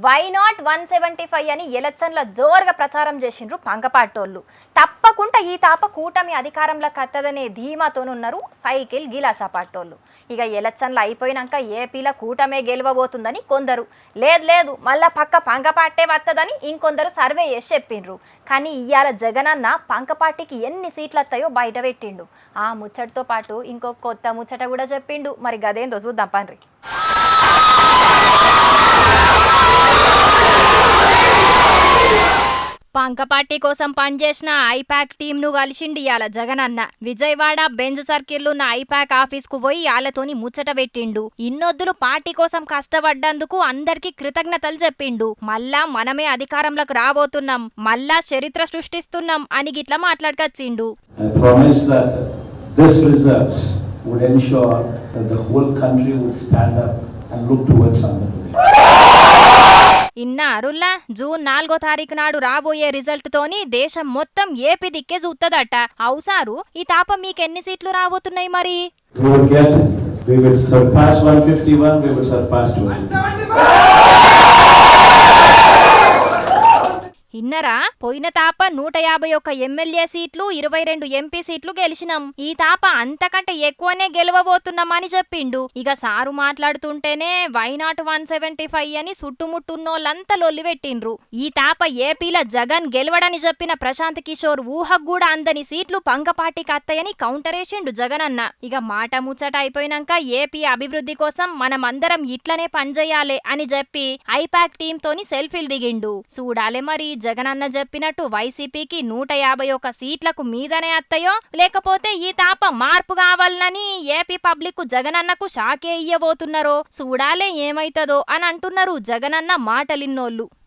Why not 175 అని ఎలక్షన్ల జోరుగా ప్రచారం చేసిండ్రు పంకపాటోళ్ళు. తప్పకుండా ఈ తాప కూటమి అధికారంలోకి వత్తదనే ధీమాతోనున్నారు సైకిల్ గిలాసా పాటోళ్ళు. ఇక ఎలక్షన్లు అయిపోయినాక ఏపీలో కూటమే గెలవబోతుందని కొందరు, లేదు లేదు మళ్ళా పక్క పంకపాటే వత్తదని ఇంకొందరు సర్వే చేసి చెప్పిండ్రు. కానీ ఇవాళ జగనన్న పంకపాటికి ఎన్ని సీట్లు వస్తాయో బయట పెట్టిండు. ఆ ముచ్చటతో పాటు ఇంకో కొత్త ముచ్చట కూడా చెప్పిండు. మరి గదేందో చూద్దాం పండ్రి. పంకపాటి కోసం పనిచేసిన ఐపాక్ టీమ్ ను కలిసిండి ఇయాల జగనన్న. విజయవాడ బెంజ్ సర్కిల్ ఉన్న ఐపాక్ ఆఫీస్ కు పోయి వాళ్ళతోని ముచ్చట పెట్టిండు. ఇన్నొద్దులు పార్టీ కోసం కష్టపడ్డందుకు అందరికి కృతజ్ఞతలు చెప్పిండు. మళ్ళా మనమే అధికారంలోకి రాబోతున్నాం, మళ్ళా చరిత్ర సృష్టిస్తున్నాం అని గిట్లా మాట్లాడుకొచ్చిండు. ఇన్నారుల్లా జూన్ 4వ తారీఖు నాడు రాబోయే రిజల్ట్ తోని దేశం మొత్తం ఏపీ దిక్కే చూస్తదట. అవుసారు ఈ తాప మీకెన్ని సీట్లు రాబోతున్నాయి మరి? ఇన్నరా పోయిన తాప 151 ఎమ్మెల్యే సీట్లు, 22 ఎంపీ సీట్లు గెలిచినాం. ఈ తాప అంతకంటే ఎక్కువనే గెలవబోతున్నామని చెప్పిండు. ఇక సారు మాట్లాడుతుంటేనే వై నాట్ 175 అని చుట్టుముట్టున్నోళ్ళంతా లొల్లి పెట్టిండ్రు. ఈ తాప ఏపీలో జగన్ గెలవడని చెప్పిన ప్రశాంత్ కిషోర్ ఊహకు కూడా అందని సీట్లు పంకపాటికి అత్తయని కౌంటర్ వేసిండు జగనన్న. ఇక మాట ముచ్చట అయిపోయినాక ఏపీ అభివృద్ధి కోసం మనమందరం ఇట్లనే పనిచేయాలి అని చెప్పి ఐపాక్ టీమ్ తోని సెల్ఫీలు దిగిండు. చూడాలే మరి జగనన్న చెప్పినట్టు వైసీపీకి 151 సీట్లకు మీదనే అత్తయో, లేకపోతే ఈ తాప మార్పు కావాలని ఏపీ పబ్లిక్ జగనన్నకు షాకే ఇయ్యబోతున్నారో చూడాలే ఏమైతదో అని అంటున్నారు జగనన్న మాటలిన్నోళ్ళు.